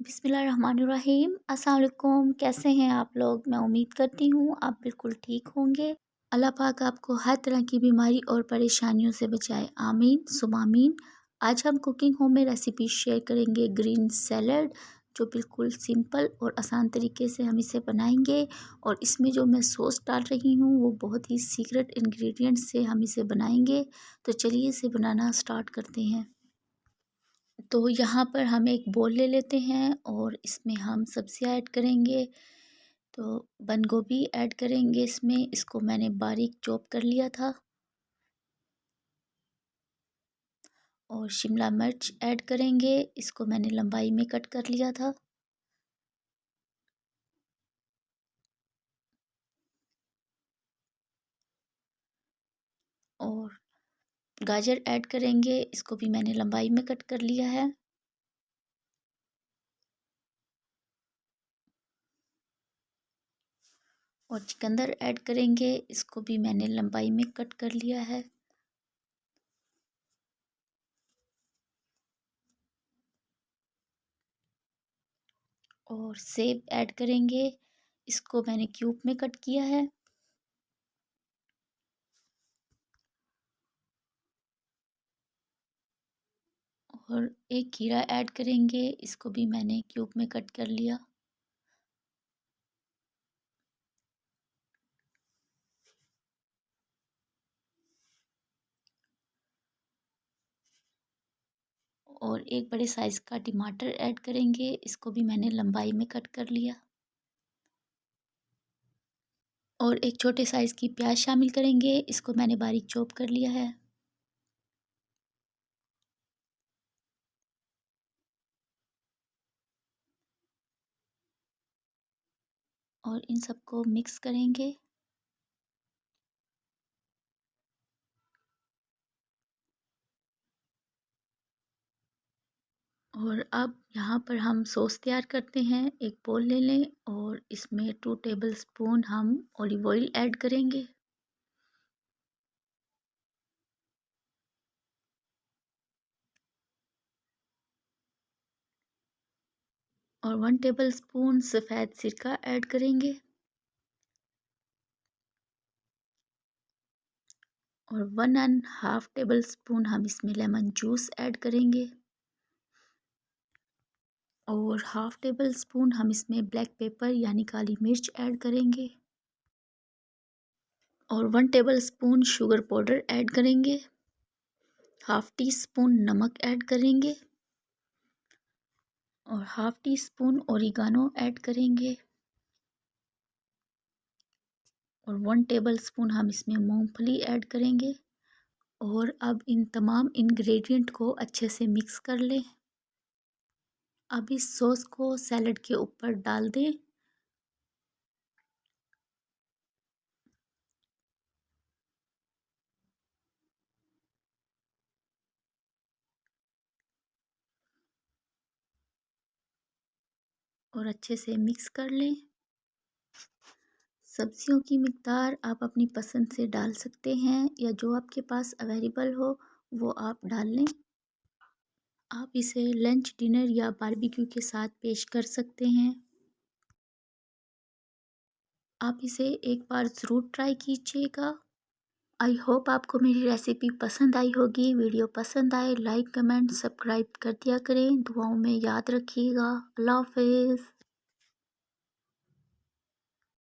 बिस्मिल्लाहिर्रहमानिर्रहीम। अस्सलाम वालेकुम। कैसे हैं आप लोग? मैं उम्मीद करती हूँ आप बिल्कुल ठीक होंगे। अल्लाह पाक आपको हर तरह की बीमारी और परेशानियों से बचाए, आमीन सुम आमीन। आज हम कुकिंग होम में रेसिपी शेयर करेंगे ग्रीन सैलड, जो बिल्कुल सिंपल और आसान तरीके से हम इसे बनाएंगे। और इसमें जो मैं सॉस डाल रही हूँ वो बहुत ही सीक्रेट इंग्रेडिएंट्स से हम इसे बनाएंगे। तो चलिए इसे बनाना स्टार्ट करते हैं। तो यहाँ पर हम एक बोल ले लेते हैं और इसमें हम सब्जियां ऐड करेंगे। तो बंद गोभी ऐड करेंगे इसमें, इसको मैंने बारीक चॉप कर लिया था। और शिमला मिर्च ऐड करेंगे, इसको मैंने लंबाई में कट कर लिया था। और गाजर ऐड करेंगे, इसको भी मैंने लंबाई में कट कर लिया है। और चुकंदर ऐड करेंगे, इसको भी मैंने लंबाई में कट कर लिया है। और सेब ऐड करेंगे, इसको मैंने क्यूब में कट किया है। और एक खीरा ऐड करेंगे, इसको भी मैंने क्यूब में कट कर लिया। और एक बड़े साइज़ का टमाटर ऐड करेंगे, इसको भी मैंने लंबाई में कट कर लिया। और एक छोटे साइज़ की प्याज शामिल करेंगे, इसको मैंने बारीक चॉप कर लिया है। और इन सबको मिक्स करेंगे। और अब यहाँ पर हम सॉस तैयार करते हैं। एक बोल ले लें और इसमें 2 टेबलस्पून हम ऑलिव ऑयल ऐड करेंगे। और 1 टेबलस्पून सफ़ेद सिरका ऐड करेंगे। और 1 एंड हाफ़ टेबलस्पून हम इसमें लेमन जूस ऐड करेंगे। और हाफ़ टेबल स्पून हम इसमें ब्लैक पेपर यानी काली मिर्च ऐड करेंगे। और 1 table spoon sugar powder add करेंगे। हाफ़ टी स्पून नमक ऐड करेंगे। और half tea spoon oregano add करेंगे। और 1 टेबल स्पून हम इसमें मूंगफली ऐड करेंगे। और अब इन तमाम इंग्रेडिएंट को अच्छे से मिक्स कर लें। अब इस सॉस को सैलड के ऊपर डाल दें। और अच्छे से मिक्स कर लें। सब्जियों की मिक़दार आप अपनी पसंद से डाल सकते हैं या जो आपके पास अवेलेबल हो वो आप डाल लें। आप इसे लंच, डिनर या बारबेक्यू के साथ पेश कर सकते हैं। आप इसे एक बार ज़रूर ट्राई कीजिएगा। आई होप आपको मेरी रेसिपी पसंद आई होगी। वीडियो पसंद आए लाइक, कमेंट, सब्सक्राइब कर दिया करें। दुआओं में याद रखिएगा। अल्लाह हाफ़िज़।